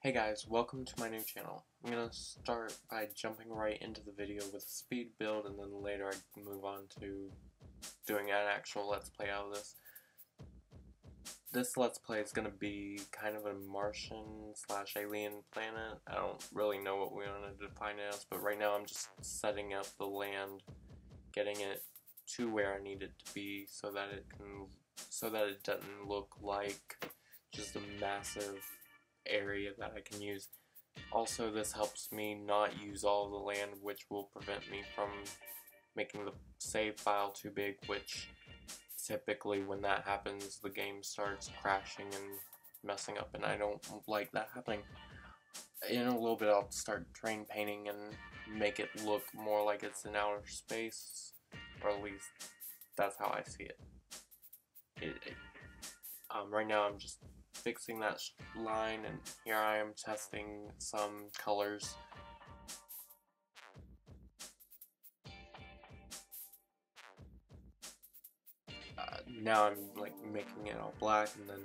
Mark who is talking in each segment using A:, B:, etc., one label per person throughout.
A: Hey guys, welcome to my new channel. I'm gonna start by jumping right into the video with a speed build, and then later I move on to doing an actual let's play out of this. This let's play is gonna be kind of a Martian / alien planet. I don't really know what we want to define it as, but right now I'm just setting up the land, getting it to where I need it to be so that it doesn't look like just a massive area that I can use. Also, this helps me not use all the land, which will prevent me from making the save file too big, which typically when that happens the game starts crashing and messing up, and I don't like that happening. In a little bit I'll start terrain painting and make it look more like it's in outer space, or at least that's how I see it. Right now I'm just fixing that line, and here I am testing some colors. Now I'm like making it all black, and then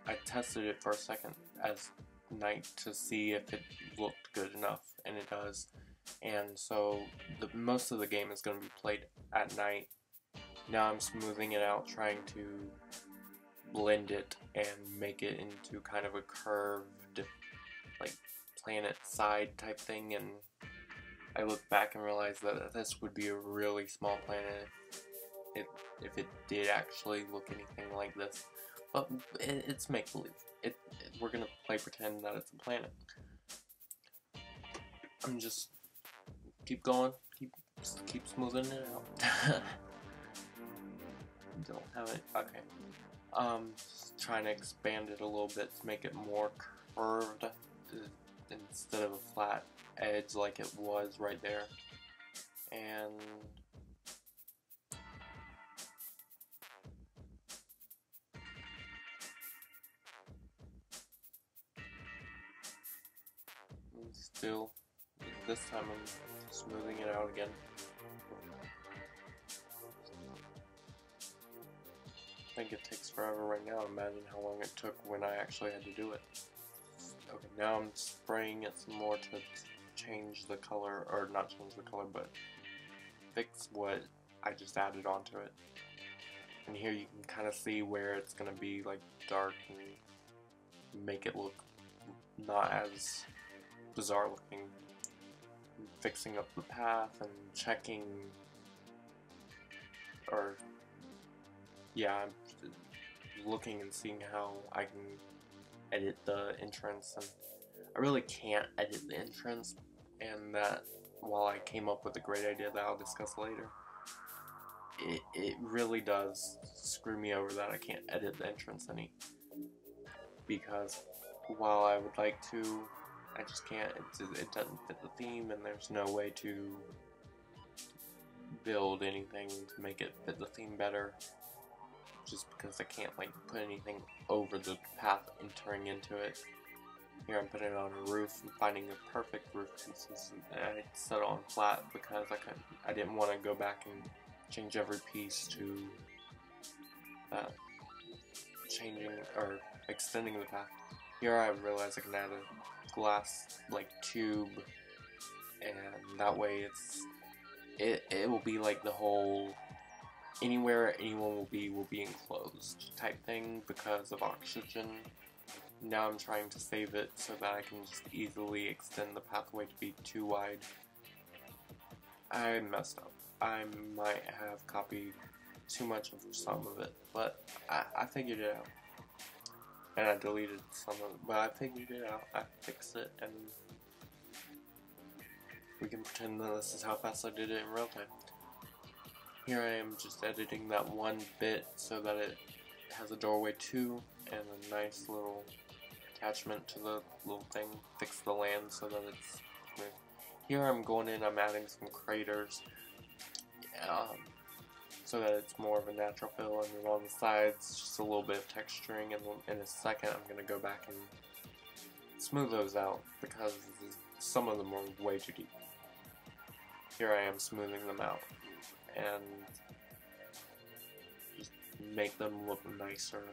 A: I tested it for a second as night to see if it looked good enough, and it does. And so most of the game is going to be played at night. Now I'm smoothing it out, trying to blend it and make it into kind of a curved, like, planet side type thing, and I look back and realize that this would be a really small planet if it did actually look anything like this. But it's make-believe. We're gonna play pretend that it's a planet. I'm just keep going, keep smoothing it out. Don't have it. Okay. Just trying to expand it a little bit to make it more curved instead of a flat edge like it was right there. And still, this time I'm smoothing it out again. I think it takes forever right now. Imagine how long it took when I actually had to do it. Okay, now I'm spraying it some more to change the color, or not change the color, but fix what I just added onto it. And here you can kind of see where it's going to be like dark and make it look not as bizarre looking. Fixing up the path and checking, or yeah, I'm looking and seeing how I can edit the entrance, and I really can't edit the entrance, and that while I came up with a great idea that I'll discuss later, it really does screw me over that I can't edit the entrance any, because while I would like to, I just can't. It doesn't fit the theme, and there's no way to build anything to make it fit the theme better, just because I can't like put anything over the path entering into it. Here I'm putting it on a roof and finding the perfect roof pieces, and I set it on flat because I didn't want to go back and change every piece to changing or extending the path. Here I realized I can add a glass like tube, and that way it will be like the whole, anywhere anyone will be enclosed type thing because of oxygen. Now I'm trying to save it so that I can just easily extend the pathway to be too wide. I messed up. I might have copied too much of some of it, but I figured it out. And I deleted some of it, but I figured it out. I fixed it, and we can pretend that this is how fast I did it in real time. Here I am just editing that one bit so that it has a doorway too, and a nice little attachment to the little thing. Fix the land so that it's smooth. Here I'm going in, I'm adding some craters so that it's more of a natural fill, and then on the sides just a little bit of texturing, and in a second I'm going to go back and smooth those out because some of them were way too deep. Here I am smoothing them out and just make them look nicer.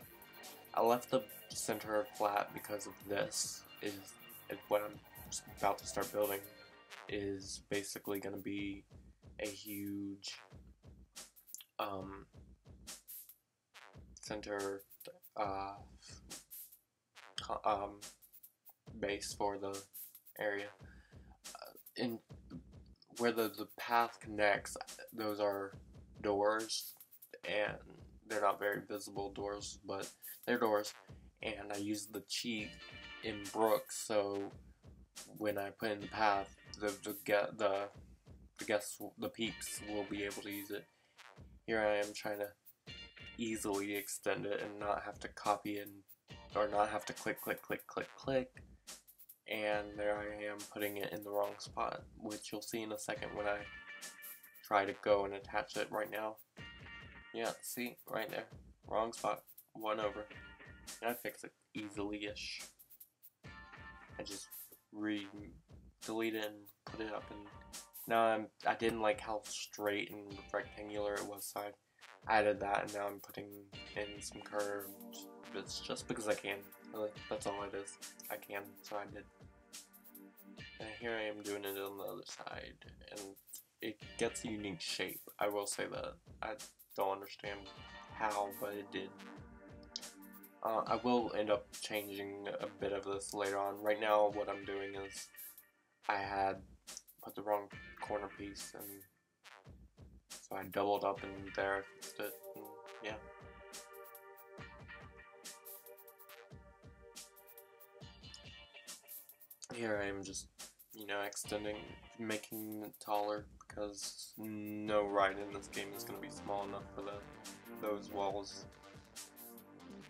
A: I left the center flat because of this. what I'm about to start building is basically going to be a huge center uh, base for the area. In where the path connects, those are doors, and they're not very visible doors, but they're doors. And I use the cheat in Brooks, so when I put in the path, the guests, the peeps will be able to use it. Here I am trying to easily extend it and not have to copy and or not have to click, and there I am putting it in the wrong spot, which you'll see in a second when I try to go and attach it right now. Yeah, see, right there, wrong spot, 1 over, and I fix it easily-ish. I just delete it and put it up, and now I didn't like how straight and rectangular it was, so I added that, and now I'm putting in some curves. It's just because I can, really, that's all it is. I can, so I did. And here I am doing it on the other side, and it gets a unique shape. I will say that. I don't understand how, but it did. I will end up changing a bit of this later on. Right now, what I'm doing is I had put the wrong corner piece, and so I doubled up, and there I fixed it, and yeah. Here I am just, you know, extending, making it taller, because no ride in this game is going to be small enough for those walls.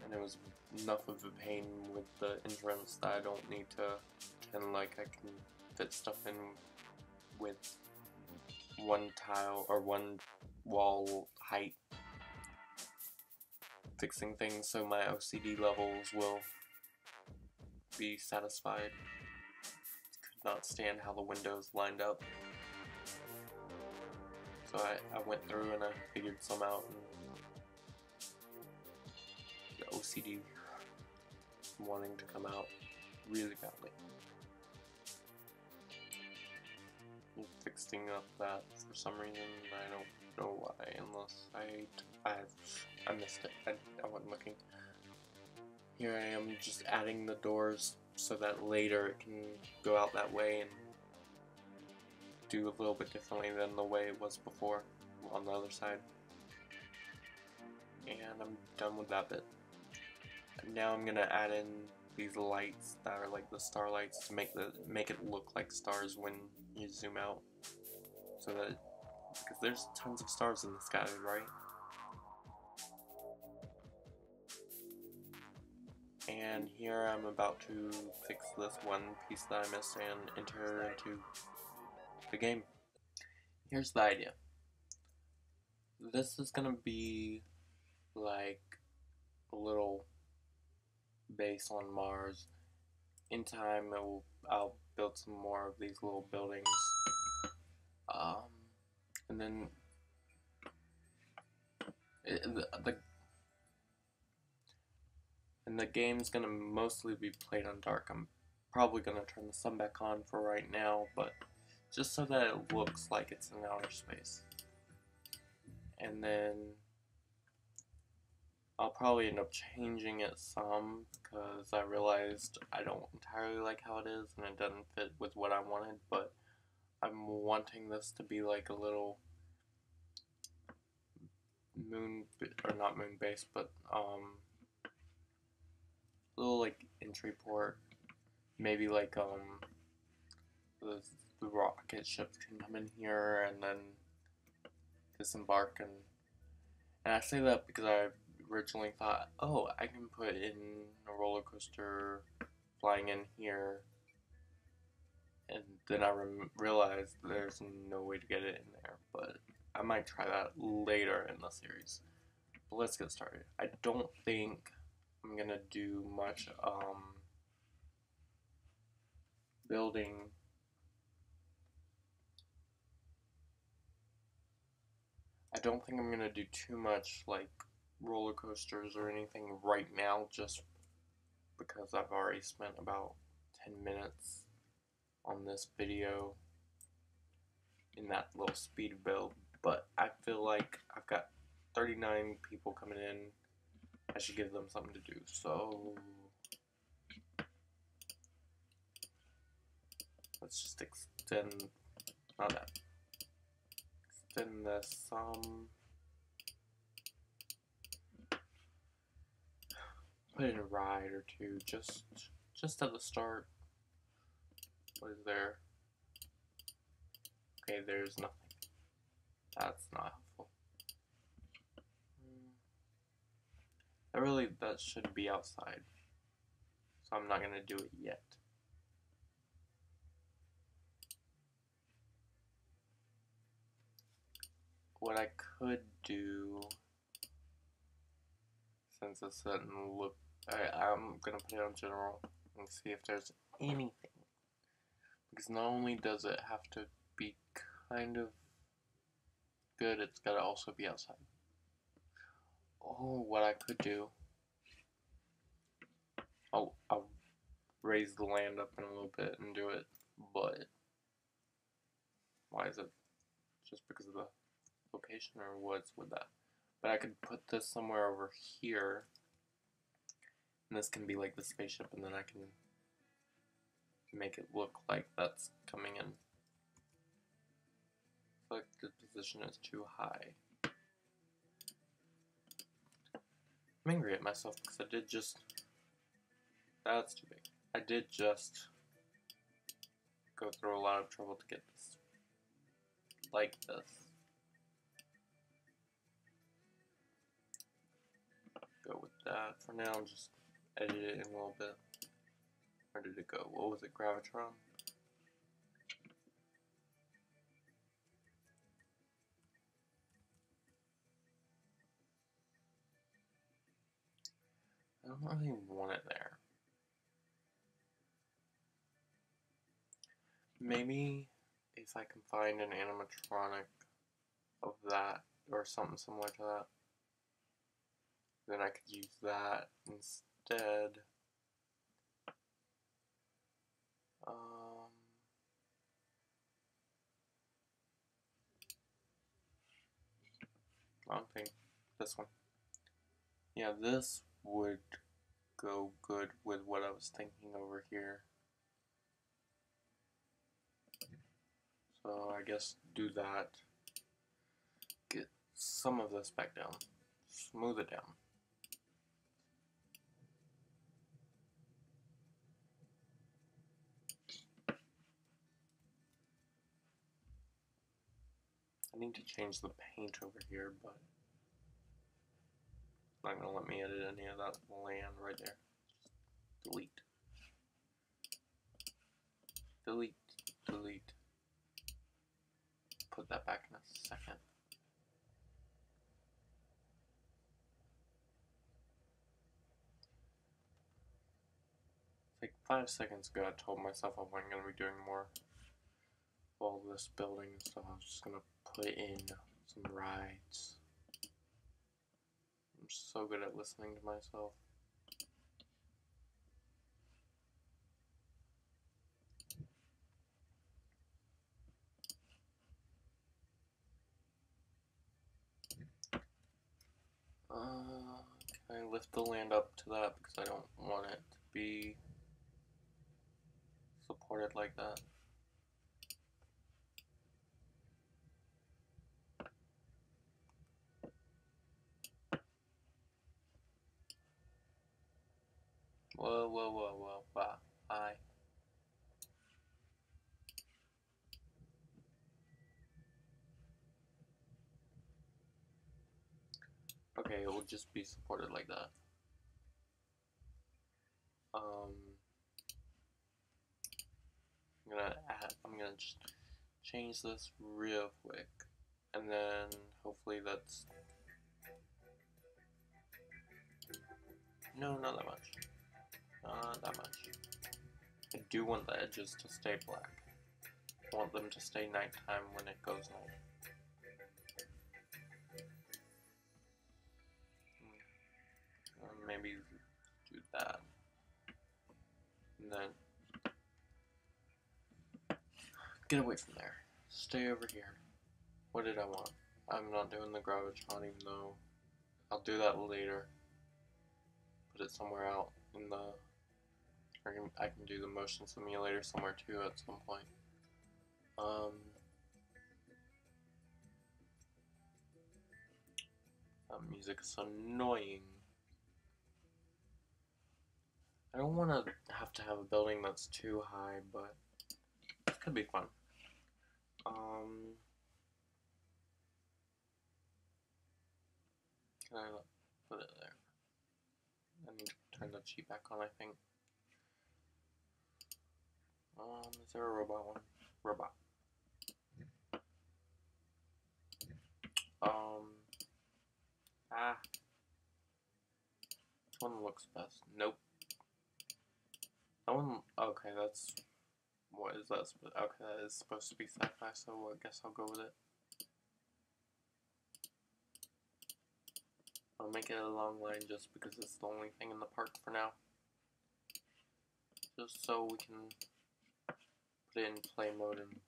A: And it was enough of a pain with the entrance that I don't need to pretend like I can fit stuff in with one tile or one wall height. Fixing things so my OCD levels will be satisfied. Could not stand how the windows lined up. So I went through and I figured some out, and the OCD wanting to come out really badly. I'm fixing up that for some reason. I don't know why, unless I missed it. I wasn't looking. Here I am just adding the doors so that later it can go out that way and do a little bit differently than the way it was before on the other side. And I'm done with that bit. And now I'm gonna add in these lights that are like the star lights to make it look like stars when you zoom out. So that, because there's tons of stars in the sky, right? And here I'm about to fix this one piece that I missed and enter into the game. Here's the idea. This is gonna be like a little base on Mars. In time, I'll build some more of these little buildings, and then the game's gonna mostly be played on dark. I'm probably gonna turn the sun back on for right now, but just so that it looks like it's in outer space. And then I'll probably end up changing it some, because I realized I don't entirely like how it is and it doesn't fit with what I wanted, but I'm wanting this to be like a little moon, or not moon base, but little like entry port. Maybe like the rocket ships can come in here and then disembark, and I say that because I originally thought, oh, I can put in a roller coaster flying in here, and then I realized there's no way to get it in there, but I might try that later in the series. But let's get started. I don't think I'm gonna do much building. I don't think I'm gonna do too much like roller coasters or anything right now, just because I've already spent about 10 minutes on this video in that little speed build, but I feel like I've got 39 people coming in. I should give them something to do, so let's just extend, not that, extend this some, put in a ride or two, just at the start. What is there? Okay, there's nothing. That's not helpful. That should be outside, so I'm not gonna do it yet. What I could do, since this doesn't look, I'm gonna put it on general and see if there's anything. Because not only does it have to be kind of good, it's gotta also be outside. Oh, what I could do, I'll raise the land up in a little bit and do it, but why is it just because of the location, or what's with that? But I could put this somewhere over here, and this can be like the spaceship, and then I can make it look like that's coming in. I feel like the position is too high. I'm angry at myself because I did just, that's too big. I did just go through a lot of trouble to get this like this. Go with that for now, just edit it in a little bit. Where did it go? What was it, Gravitron? I don't really want it there. Maybe if I can find an animatronic of that, or something similar to that, then I could use that instead. I don't think this one. Yeah, this would go good with what I was thinking over here. So I guess do that. Get some of this back down. Smooth it down. I need to change the paint over here, but it's not gonna let me edit any of that land right there. Just delete. Delete. Delete. Put that back in a second. Like 5 seconds ago, I told myself I wasn't going to be doing more of all this building and stuff. I was just going to put in some rides. I'm so good at listening to myself. Can I lift the land up to that because I don't want it to be supported like that. Whoa, whoa, whoa, whoa, wow, hi. Okay, it will just be supported like that. I'm gonna just change this real quick, and then hopefully that's, no, not that much, not that much. I do want the edges to stay black. I want them to stay nighttime when it goes night. Maybe do that, and then Get away from there. Stay over here. What did I want? I'm not doing the garbage hunt, even though I'll do that later. Put it somewhere out in the... I can do the motion simulator somewhere too at some point. That music is annoying. I don't want to have a building that's too high, but it could be fun. Can I put it there? I need to turn the cheat back on, I think. Is there a robot one? Robot. Which one looks best? Nope. That one, okay, that's, what is that? Okay, that is supposed to be sci-fi, so I guess I'll go with it. I'll make it a long line just because it's the only thing in the park for now. Just so we can put it in play mode and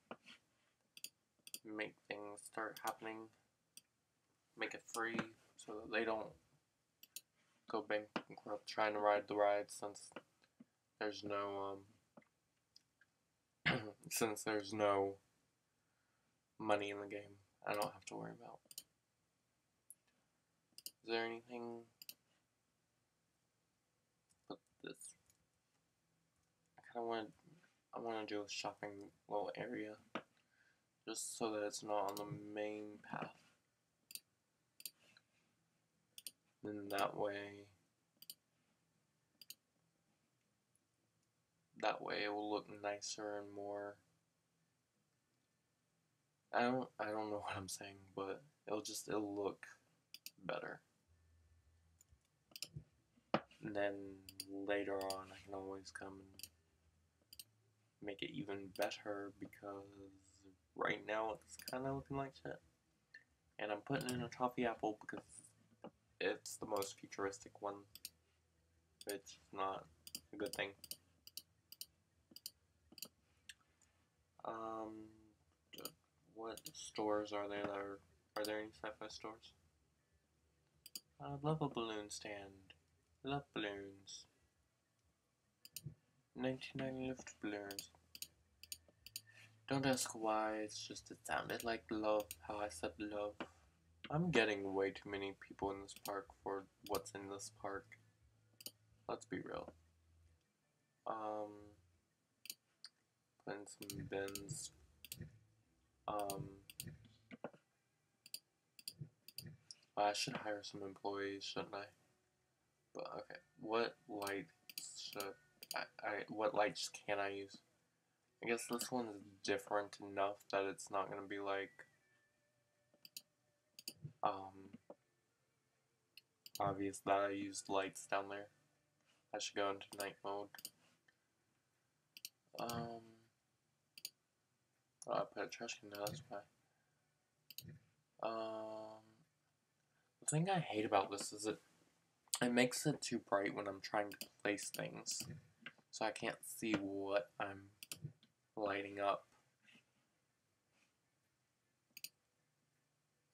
A: make things start happening. Make it free so that they don't go bankrupt trying to ride the ride, since there's no since there's no money in the game. I don't have to worry about. Is there anything? Put this. I want to do a shopping little area, just so that it's not on the main path. Then that way it will look nicer and more. I don't know what I'm saying, but it'll look better. And then later on, I can always come and make it even better, because right now it's kind of looking like shit. And I'm putting in a toffee apple because it's the most futuristic one. It's not a good thing. What stores are there? Are there any sci-fi stores? I love a balloon stand. Love balloons. 99 lift balloons. Don't ask why, it's just it sounded like love, how I said love. I'm getting way too many people in this park for what's in this park. Let's be real. Put in some bins. I should hire some employees, shouldn't I? But okay, what lights should what lights can I use? I guess this one is different enough that it's not gonna be like obvious that I used lights down there. I should go into night mode. Oh, I put a trash can down, that's why. The thing I hate about this is it makes it too bright when I'm trying to place things, so I can't see what I'm lighting up.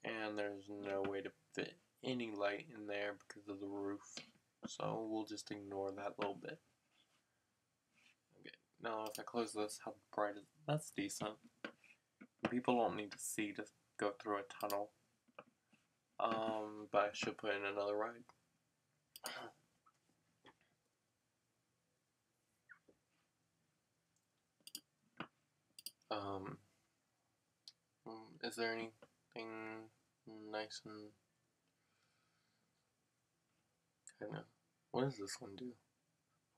A: And there's no way to fit any light in there because of the roof, so we'll just ignore that little bit. Okay, now if I close this, how bright is it? That's decent. People don't need to see to go through a tunnel. But I should put in another ride. Is there anything nice and kinda... What does this one do?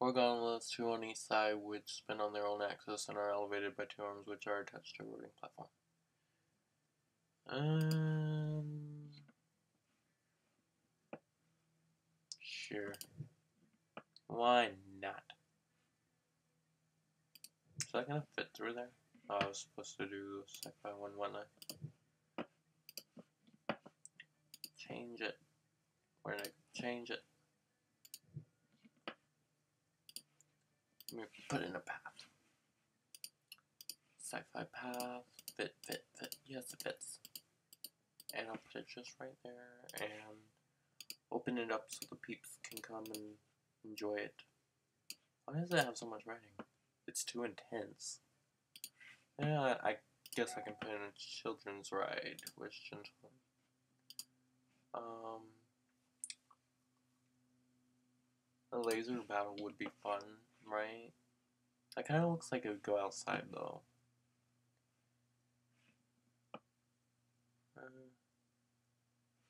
A: 4 gauntlets, 2 on each side, which spin on their own axis and are elevated by 2 arms which are attached to a rolling platform. Sure. Why not? Is that gonna fit through there? Oh, I was supposed to do the sci-fi one, wasn't I? Change it. Where did I change it? Let me put in a path. sci-fi path. Fit. Yes, it fits. And I'll put it just right there and open it up so the peeps can come and enjoy it. Why does it have so much writing? It's too intense. Yeah, I guess I can put in a children's ride with gentlemen. A laser battle would be fun, right? That kind of looks like it would go outside though.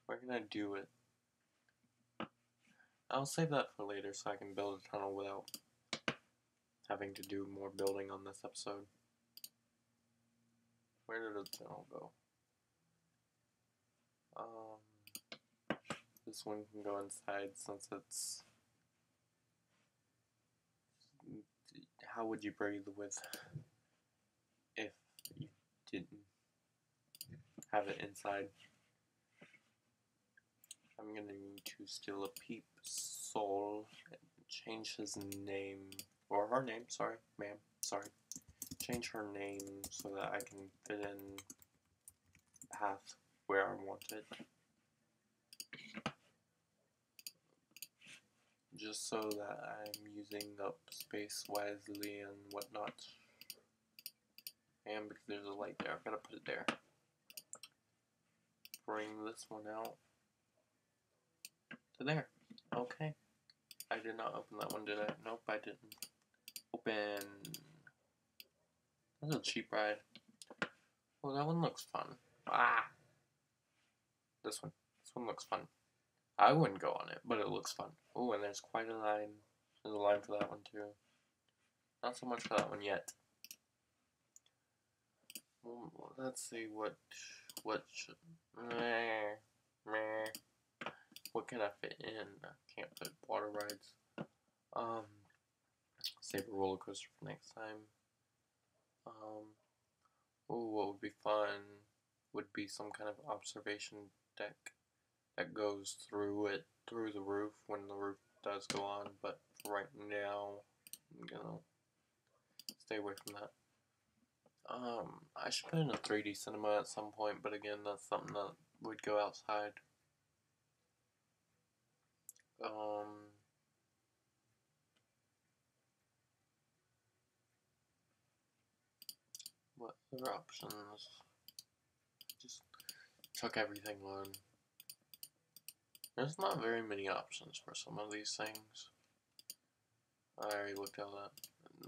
A: Where can I do it? I'll save that for later so I can build a tunnel without having to do more building on this episode. Where did the tunnel go? This one can go inside since it's... How would you breathe with if you didn't have it inside? I'm gonna need to steal a peep soul and change his name, or her name, sorry, ma'am, sorry. Change her name so that I can fit in path where I want it. Just so that I'm using up space wisely and whatnot. And because there's a light there, I've got to put it there. Bring this one out to there. Okay. I did not open that one, did I? Nope, I didn't. Open. That's a cheap ride. Oh, that one looks fun. Ah! This one looks fun. I wouldn't go on it, but it looks fun. Oh, and there's quite a line. There's a line for that one too. Not so much for that one yet. Let's see what should... What can I fit in? I can't put water rides. Save a roller coaster for next time. Oh, what would be fun would be some kind of observation deck that goes through the roof when the roof does go on, but for right now, I'm gonna stay away from that. I should put in a 3D cinema at some point, but again, that's something that would go outside. What other options? Just chuck everything on. There's not very many options for some of these things. I already looked at that.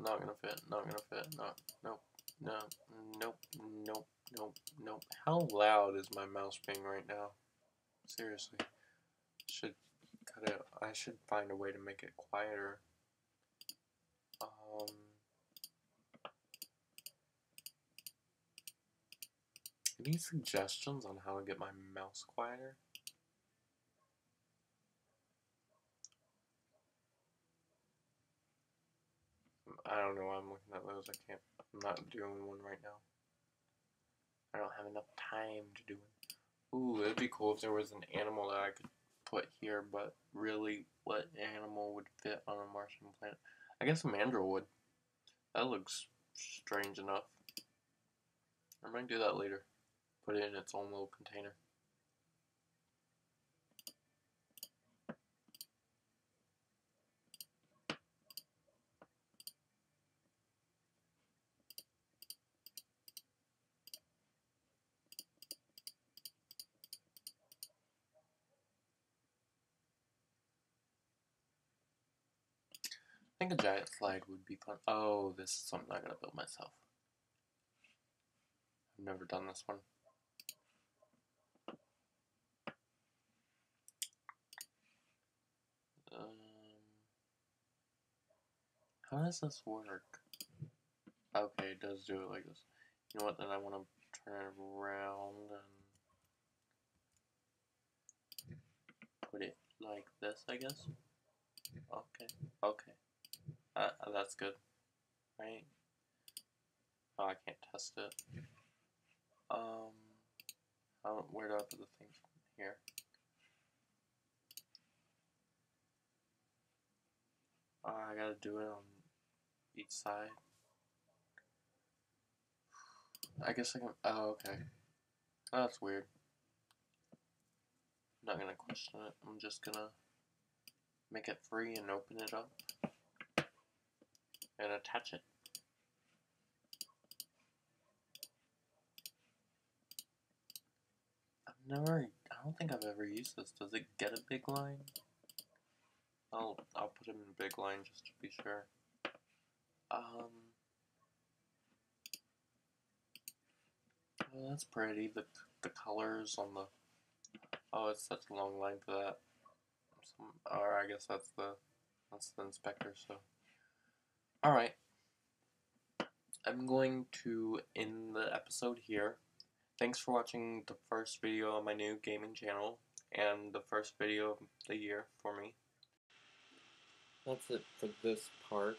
A: Not gonna fit, not gonna fit, nope. How loud is my mouse being right now? Seriously. Should cut it. I should find a way to make it quieter. Any suggestions on how to get my mouse quieter? I don't know why I'm looking at those. I'm not doing one right now. I don't have enough time to do it. Ooh, it'd be cool if there was an animal that I could put here, but really, what animal would fit on a Martian planet? I guess a mandrill would. That looks strange enough. I might do that later. Put it in its own little container. I think a giant slide would be fun. Oh, this is something I gotta build myself. I've never done this one. How does this work? Okay, it does do it like this. You know what, then I want to turn it around and put it like this, I guess. Okay. That's good, right? Oh, I can't test it. Where do I put the thing? Here. I gotta do it on each side. I guess I can. Oh, okay. Oh, that's weird. I'm not gonna question it. I'm just gonna make it free and open it up and attach it. I don't think I've ever used this. Does it get a big line? I'll put him in a big line just to be sure. Well, that's pretty. The colors on the, oh, it's such a long line for that. Or I guess that's the inspector. So, all right. I'm going to end the episode here. Thanks for watching the first video on my new gaming channel and the first video of the year for me. That's it for this part.